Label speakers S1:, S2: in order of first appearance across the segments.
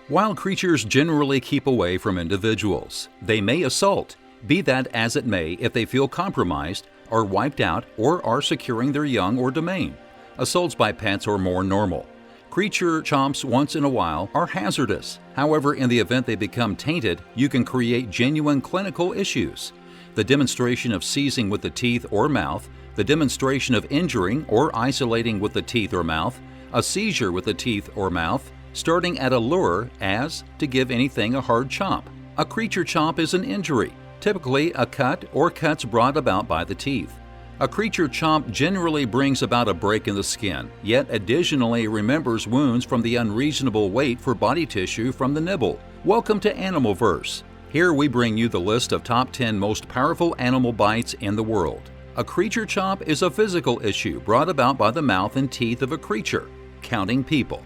S1: Wild creatures generally keep away from individuals. They may assault, be that as it may, if they feel compromised, are wiped out, or are securing their young or domain. Assaults by pets are more normal. Creature chomps once in a while are hazardous. However, in the event they become tainted, you can create genuine clinical issues. The demonstration of seizing with the teeth or mouth, the demonstration of injuring or isolating with the teeth or mouth, a seizure with the teeth or mouth, starting at a lure as to give anything a hard chomp. A creature chomp is an injury, typically a cut or cuts brought about by the teeth. A creature chomp generally brings about a break in the skin, yet additionally remembers wounds from the unreasonable wait for body tissue from the nibble. Welcome to Animalverse. Here we bring you the list of top 10 most powerful animal bites in the world. A creature chomp is a physical issue brought about by the mouth and teeth of a creature, counting people.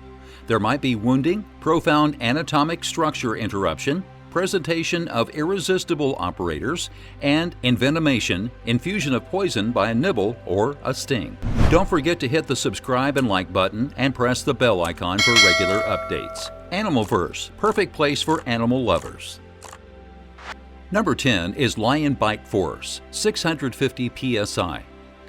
S1: There might be wounding, profound anatomic structure interruption, presentation of irresistible operators, and envenomation, infusion of poison by a nibble or a sting. Don't forget to hit the subscribe and like button and press the bell icon for regular updates. Animalverse, perfect place for animal lovers. Number 10 is Lion Bite Force, 650 psi.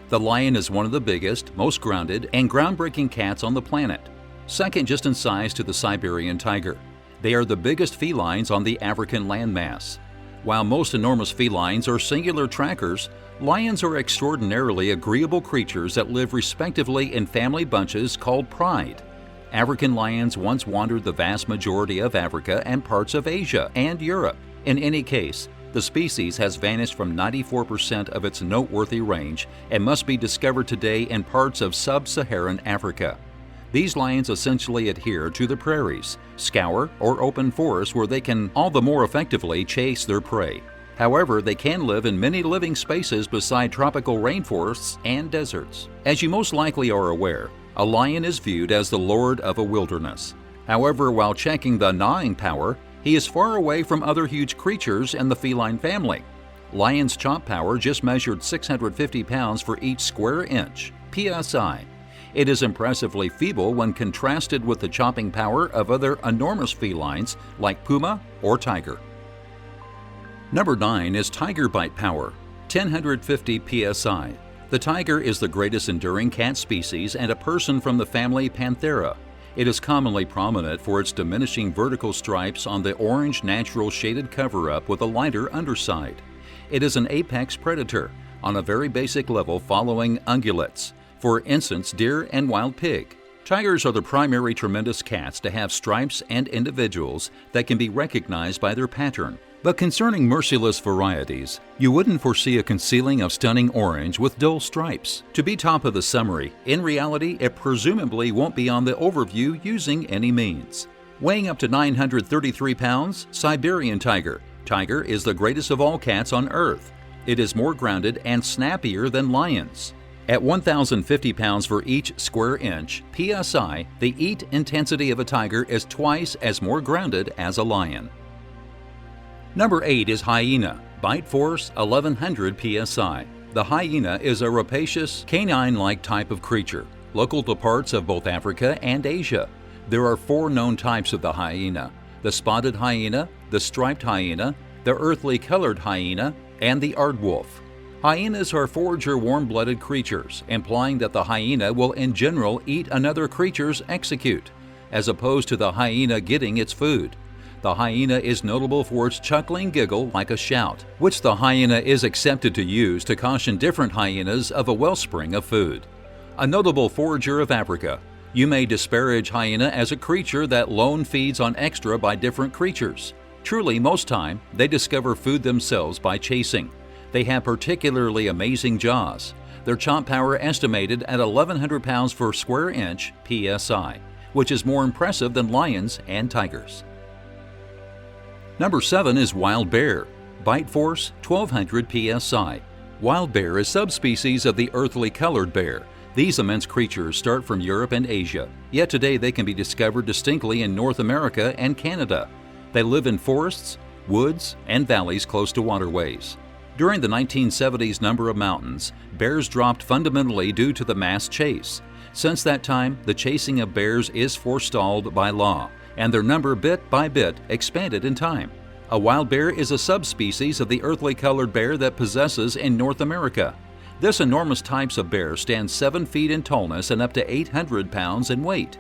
S1: The lion is one of the biggest, most grounded, and groundbreaking cats on the planet, second just in size to the Siberian tiger. They are the biggest felines on the African landmass. While most enormous felines are singular trackers, lions are extraordinarily agreeable creatures that live respectively in family bunches called pride. African lions once wandered the vast majority of Africa and parts of Asia and Europe. In any case, the species has vanished from 94% of its noteworthy range and must be discovered today in parts of sub-Saharan Africa. These lions essentially adhere to the prairies, scour, or open forests where they can all the more effectively chase their prey. However, they can live in many living spaces beside tropical rainforests and deserts. As you most likely are aware, a lion is viewed as the lord of a wilderness. However, while checking the gnawing power, he is far away from other huge creatures in the feline family. Lion's chomp power just measured 650 pounds for each square inch, psi. It is impressively feeble when contrasted with the chopping power of other enormous felines like Puma or tiger. Number 9 is Tiger Bite Power, 1050 psi. The tiger is the greatest enduring cat species and a person from the family Panthera. It is commonly prominent for its diminishing vertical stripes on the orange natural shaded cover-up with a lighter underside. It is an apex predator, on a very basic level following ungulates. For instance, deer and wild pig. Tigers are the primary tremendous cats to have stripes and individuals that can be recognized by their pattern. But concerning merciless varieties, you wouldn't foresee a concealing of stunning orange with dull stripes. To be top of the summary, in reality, it presumably won't be on the overview using any means. Weighing up to 933 pounds, Siberian tiger. Tiger is the greatest of all cats on Earth. It is more grounded and snappier than lions. At 1,050 pounds for each square inch, psi, the eat intensity of a tiger is twice as more grounded as a lion. Number 8 is Hyena, Bite Force 1100 psi. The hyena is a rapacious, canine-like type of creature, local to parts of both Africa and Asia. There are 4 known types of the hyena: the spotted hyena, the striped hyena, the earthly colored hyena, and the aardwolf. Hyenas are forager warm-blooded creatures, implying that the hyena will in general eat another creature's execute, as opposed to the hyena getting its food. The hyena is notable for its chuckling giggle like a shout, which the hyena is accepted to use to caution different hyenas of a wellspring of food. A notable forager of Africa, you may disparage hyena as a creature that lone feeds on extra by different creatures. Truly, most time, they discover food themselves by chasing. They have particularly amazing jaws. Their chomp power estimated at 1,100 pounds per square inch psi, which is more impressive than lions and tigers. Number 7 is Wild Bear, Bite Force 1,200 psi. Wild bear is subspecies of the earthly colored bear. These immense creatures start from Europe and Asia, yet today they can be discovered distinctly in North America and Canada. They live in forests, woods, and valleys close to waterways. During the 1970s number of mountains, bears dropped fundamentally due to the mass chase. Since that time, the chasing of bears is forestalled by law, and their number bit by bit expanded in time. A wild bear is a subspecies of the earthly colored bear that possesses in North America. This enormous type of bear stands 7 feet in tallness and up to 800 pounds in weight.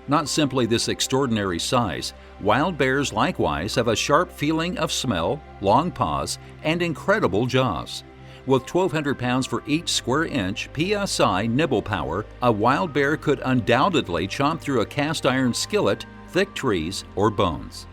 S1: Not simply this extraordinary size, wild bears likewise have a sharp feeling of smell, long paws, and incredible jaws. With 1,200 pounds for each square inch PSI nibble power, a wild bear could undoubtedly chomp through a cast iron skillet, thick trees, or bones.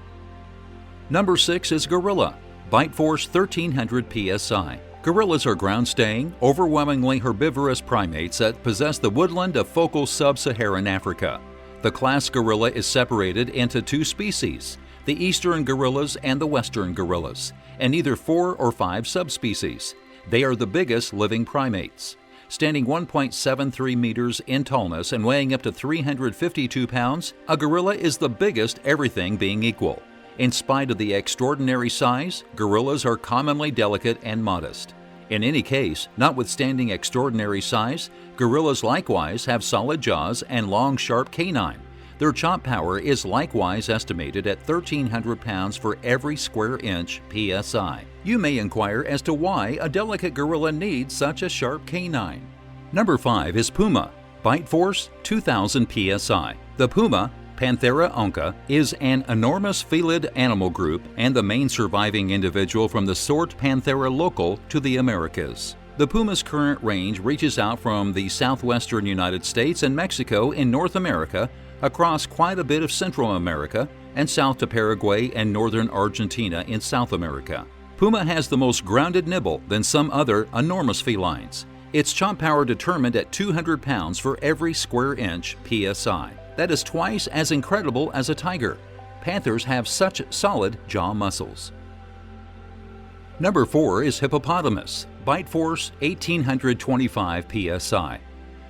S1: Number 6 is gorilla. Bite force 1,300 PSI. Gorillas are ground-staying, overwhelmingly herbivorous primates that possess the woodland of focal sub-Saharan Africa. The class gorilla is separated into 2 species, the eastern gorillas and the western gorillas, and either 4 or 5 subspecies. They are the biggest living primates. Standing 1.73 meters in tallness and weighing up to 352 pounds, a gorilla is the biggest, everything being equal. In spite of the extraordinary size, gorillas are commonly delicate and modest. In any case, notwithstanding extraordinary size, gorillas likewise have solid jaws and long, sharp canine. Their chomp power is likewise estimated at 1,300 pounds for every square inch PSI. You may inquire as to why a delicate gorilla needs such a sharp canine. Number 5 is Puma. Bite force 2,000 PSI. The Puma, Panthera onca, is an enormous felid animal group and the main surviving individual from the sort Panthera local to the Americas. The puma's current range reaches out from the southwestern United States and Mexico in North America, across quite a bit of Central America, and south to Paraguay and northern Argentina in South America. Puma has the most grounded nibble than some other enormous felines. Its chomp power determined at 200 pounds for every square inch PSI. That is twice as incredible as a tiger. Panthers have such solid jaw muscles. Number 4 is hippopotamus. Bite force 1,825 PSI.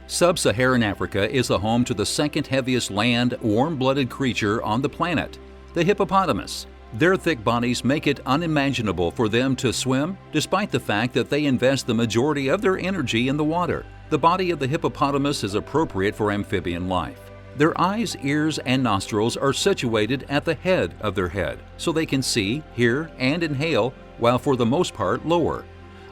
S1: Sub-Saharan Africa is the home to the second heaviest land, warm-blooded creature on the planet, the hippopotamus. Their thick bodies make it unimaginable for them to swim, despite the fact that they invest the majority of their energy in the water. The body of the hippopotamus is appropriate for amphibian life. Their eyes, ears, and nostrils are situated at the head of their head, so they can see, hear, and inhale, while for the most part lower.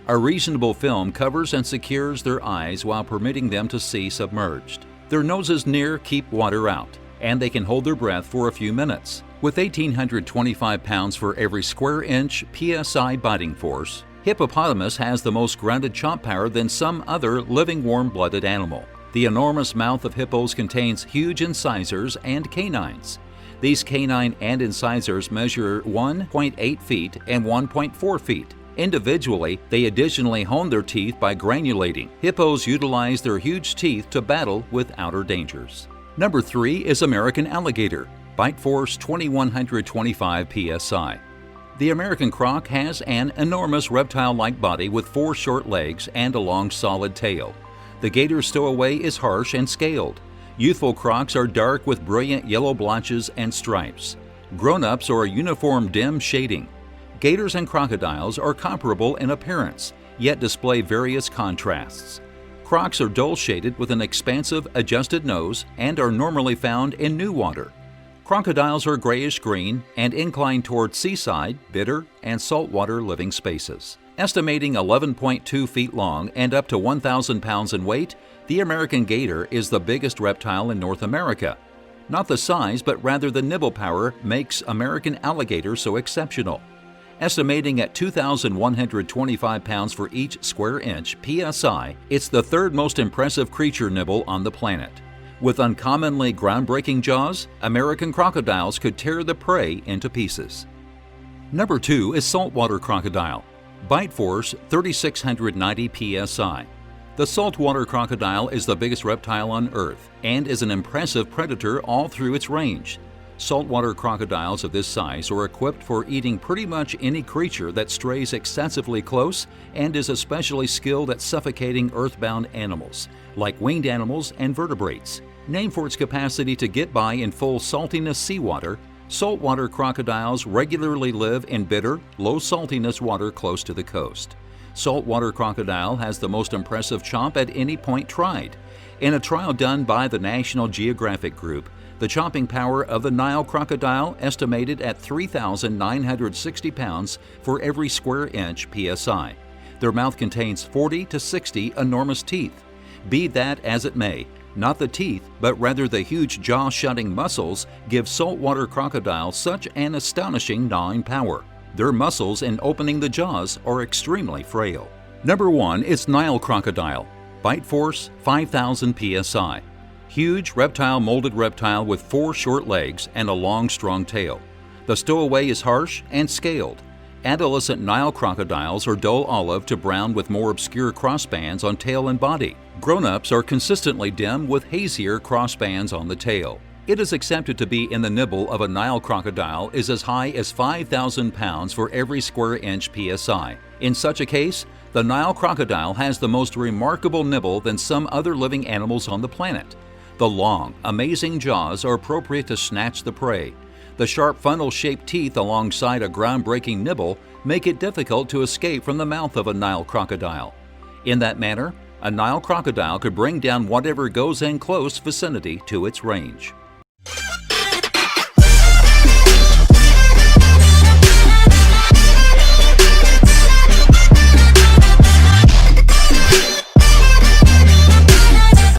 S1: A reasonable film covers and secures their eyes while permitting them to see submerged. Their noses near keep water out, and they can hold their breath for a few minutes. With 1,825 pounds for every square inch PSI biting force, hippopotamus has the most grounded chomp power than some other living warm-blooded animal. The enormous mouth of hippos contains huge incisors and canines. These canine and incisors measure 1.8 feet and 1.4 feet. Individually, they additionally hone their teeth by granulating. Hippos utilize their huge teeth to battle with outer dangers. Number 3 is American alligator. Bite force 2,125 PSI. The American croc has an enormous reptile-like body with 4 short legs and a long solid tail. The gator's stowaway is harsh and scaled. Youthful crocs are dark with brilliant yellow blotches and stripes. Grown-ups are a uniform dim shading. Gators and crocodiles are comparable in appearance, yet display various contrasts. Crocs are dull-shaded with an expansive, adjusted nose and are normally found in new water. Crocodiles are grayish-green and incline toward seaside, bitter, and saltwater living spaces. Estimating 11.2 feet long and up to 1,000 pounds in weight, the American gator is the biggest reptile in North America. Not the size, but rather the nibble power makes American alligator so exceptional. Estimating at 2,125 pounds for each square inch PSI, it's the third most impressive creature nibble on the planet. With uncommonly groundbreaking jaws, American crocodiles could tear the prey into pieces. Number 2 is saltwater crocodile. Bite force 3,690 PSI. The saltwater crocodile is the biggest reptile on Earth and is an impressive predator all through its range. Saltwater crocodiles of this size are equipped for eating pretty much any creature that strays excessively close and is especially skilled at suffocating earthbound animals, like winged animals and vertebrates. Named for its capacity to get by in full saltiness seawater, saltwater crocodiles regularly live in bitter, low saltiness water close to the coast. Saltwater crocodile has the most impressive chomp at any point tried. In a trial done by the National Geographic Group, The chomping power of the Nile crocodile estimated at 3,960 pounds for every square inch psi. Their mouth contains 40 to 60 enormous teeth. Be that as it may, not the teeth, but rather the huge jaw-shutting muscles give saltwater crocodiles such an astonishing gnawing power. Their muscles in opening the jaws are extremely frail. Number 1 is Nile crocodile. Bite force 5,000 psi. Huge molded reptile with 4 short legs and a long, strong tail. The stowaway is harsh and scaled. Adolescent Nile crocodiles are dull olive to brown with more obscure crossbands on tail and body. Grown-ups are consistently dim with hazier crossbands on the tail. It is accepted to be in the nibble of a Nile crocodile is as high as 5,000 pounds for every square inch psi. In such a case, the Nile crocodile has the most remarkable nibble than some other living animals on the planet. The long, amazing jaws are appropriate to snatch the prey. The sharp funnel-shaped teeth alongside a groundbreaking nibble make it difficult to escape from the mouth of a Nile crocodile. In that manner, a Nile crocodile could bring down whatever goes in close vicinity to its range.